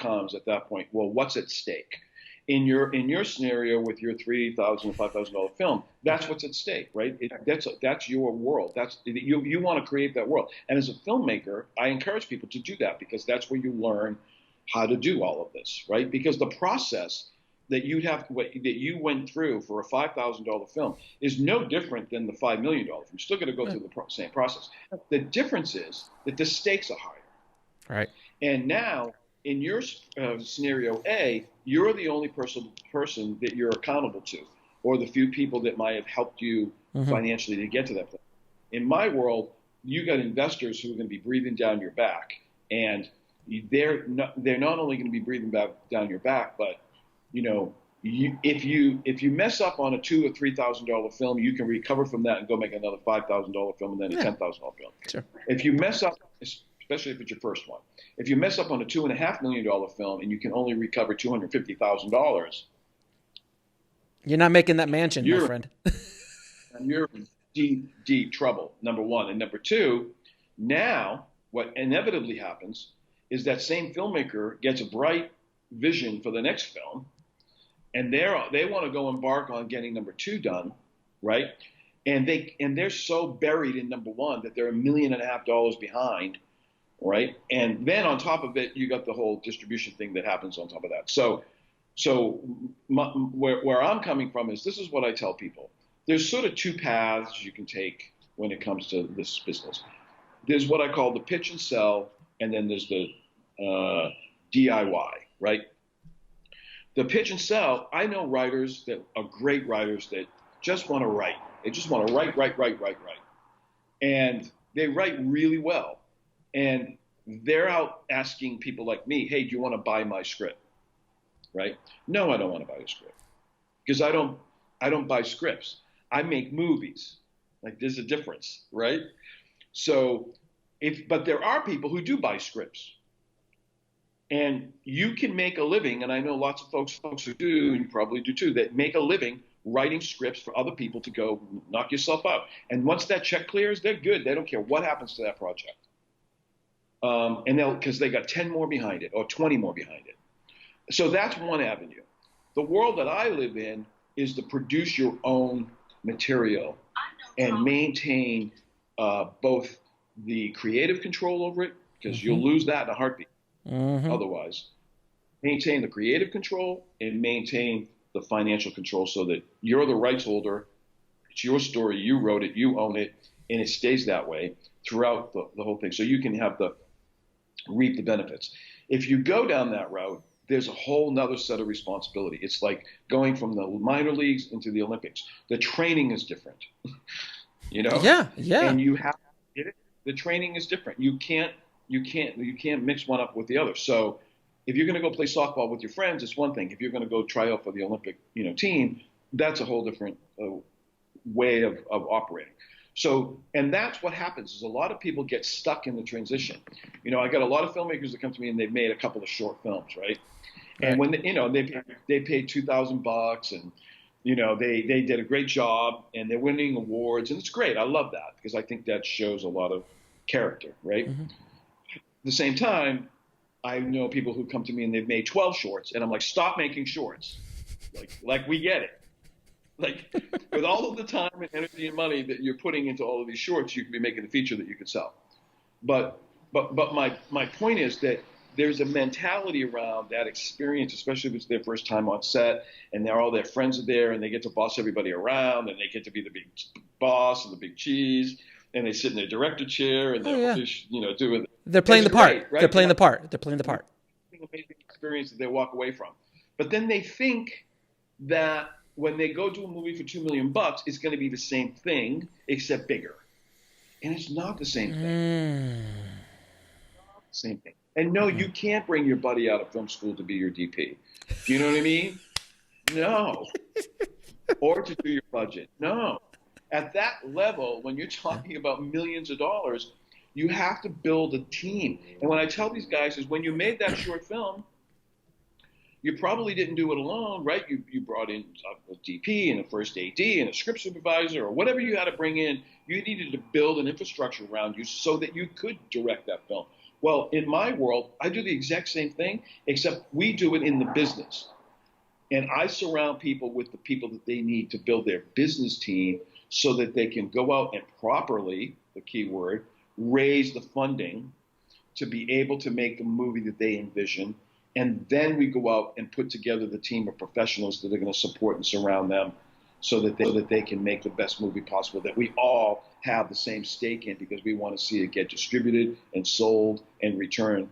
becomes at that point, well, what's at stake? In your scenario with your $3,000, $5,000 film, that's what's at stake, right? That's your world. That's you want to create that world. And as a filmmaker, I encourage people to do that because that's where you learn how to do all of this, right? Because the process that you went through for a $5,000 film is no different than the $5 million film. You're still going to go through the same process. The difference is that the stakes are higher. Right. And now, in your scenario A, you're the only person that you're accountable to, or the few people that might have helped you financially to get to that point. In my world, you got investors who are going to be breathing down your back, and they're not only going to be breathing down your back, but if you mess up on a $2,000 or $3,000 film, you can recover from that and go make another $5,000 film and then a $10,000 film. Sure. If you mess up, especially if it's your first one, if you mess up on a $2.5 million film and you can only recover $250,000, you're not making that mansion, my friend. You're in deep trouble. Number one, and number two, now what inevitably happens is that same filmmaker gets a bright vision for the next film, and they want to go embark on getting number two done, right? And they're so buried in number one that they're $1.5 million behind, right? And then on top of it, you got the whole distribution thing that happens on top of that. So where I'm coming from is this is what I tell people. There's sort of two paths you can take when it comes to this business. There's what I call the pitch and sell, and then there's the DIY, right? The pitch and sell, I know writers that are great writers that just want to write. They just want to write. And they write really well. And they're out asking people like me, hey, do you want to buy my script? Right? No, I don't want to buy a script. Because I don't buy scripts. I make movies. Like there's a difference, right? So but there are people who do buy scripts. And you can make a living, and I know lots of folks who do, and you probably do too, that make a living writing scripts for other people to go knock yourself out. And once that check clears, they're good. They don't care what happens to that project. And because they got 10 more behind it or 20 more behind it. So that's one avenue. The world that I live in is to produce your own material and maintain both the creative control over it, because you'll lose that in a heartbeat. Otherwise, maintain the creative control and maintain the financial control so that you're the rights holder. It's your story. You wrote it. You own it. And it stays that way throughout the whole thing. So you can reap the benefits. If you go down that route, there's a whole nother set of responsibility. It's like going from the minor leagues into the Olympics. The training is different, Yeah. And you have to get it. The training is different. You can't mix one up with the other. So if you're going to go play softball with your friends, it's one thing. If you're going to go try out for the Olympic, team, that's a whole different way of operating. So, and that's what happens is a lot of people get stuck in the transition. I got a lot of filmmakers that come to me and they've made a couple of short films, right? And when they paid $2,000 and they did a great job and they're winning awards, and it's great. I love that because I think that shows a lot of character, right? At the same time, I know people who come to me and they've made 12 shorts, and I'm like, stop making shorts. Like we get it. Like with all of the time and energy and money that you're putting into all of these shorts, you could be making a feature that you could sell. But my point is that there's a mentality around that experience, especially if it's their first time on set and all their friends are there and they get to boss everybody around and they get to be the big boss and the big cheese. And they sit in their director chair and they're doing. They're playing the part. Right? They're playing the part. They're playing the part. Amazing experience that they walk away from, but then they think that when they go do a movie for $2 million, it's going to be the same thing except bigger, and it's not the same thing. Same thing. And no, you can't bring your buddy out of film school to be your DP. Do you know what I mean? No. Or to do your budget. No. At that level, when you're talking about millions of dollars, you have to build a team. And what I tell these guys is when you made that short film, you probably didn't do it alone, right? You brought in a DP and a first AD and a script supervisor or whatever you had to bring in. You needed to build an infrastructure around you so that you could direct that film. Well, in my world, I do the exact same thing, except we do it in the business. And I surround people with the people that they need to build their business team so that they can go out and properly, the key word, raise the funding to be able to make the movie that they envision. And then we go out and put together the team of professionals that are going to support and surround them so that they can make the best movie possible that we all have the same stake in, because we want to see it get distributed and sold and return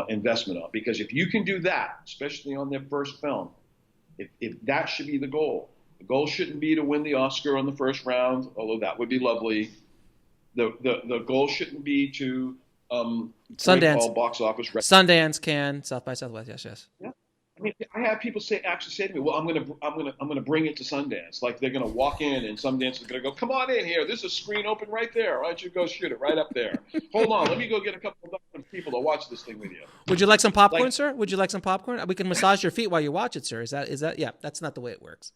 investment on. Because if you can do that, especially on their first film, if that should be the goal. The goal shouldn't be to win the Oscar on the first round, although that would be lovely. The goal shouldn't be to Sundance, all box office. Sundance, Cannes, South by Southwest. Yes. Yeah. I mean, I have people actually say to me, "Well, I'm gonna bring it to Sundance." Like they're gonna walk in, and Sundance is gonna go, "Come on in here. There's a screen open right there. Why don't you go shoot it right up there? Hold on, let me go get a couple of people to watch this thing with you." Would you like some popcorn, sir? Would you like some popcorn? We can massage your feet while you watch it, sir. Is that? Yeah, that's not the way it works.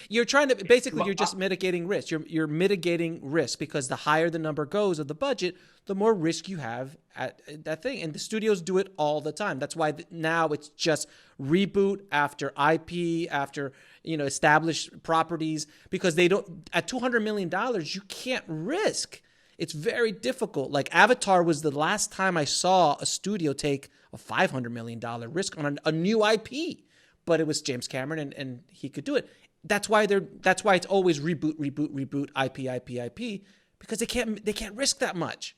You're trying to basically you're just mitigating risk. You're mitigating risk because the higher the number goes of the budget, the more risk you have at that thing. And the studios do it all the time. That's why now it's just reboot after IP, after established properties, because they don't at $200 million you can't risk. It's very difficult. Like Avatar was the last time I saw a studio take a $500 million risk on a new IP, but it was James Cameron and he could do it. That's why it's always reboot, IP, because they can't risk that much.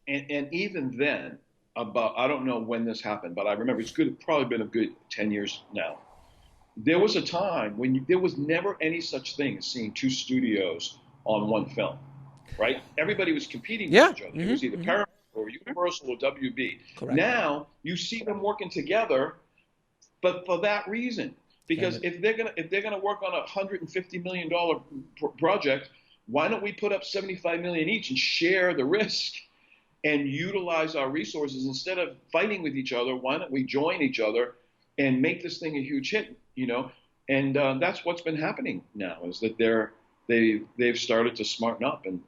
And even then, I don't know when this happened, but I remember it's probably been a good 10 years now. There was a time when there was never any such thing as seeing two studios on one film, right? Everybody was competing with each other. It was either Paramount or Universal or WB. Correct. Now you see them working together, but for that reason. Because if they're gonna work on a $150 million project, why don't we put up $75 million each and share the risk and utilize our resources instead of fighting with each other? Why don't we join each other and make this thing a huge hit? And that's what's been happening now, is that they've started to smarten up and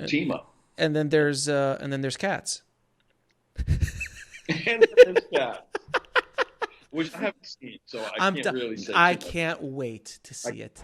team up. And then there's Cats. And there's Cats. Which I haven't seen, so I can't really say. I can't wait to see it.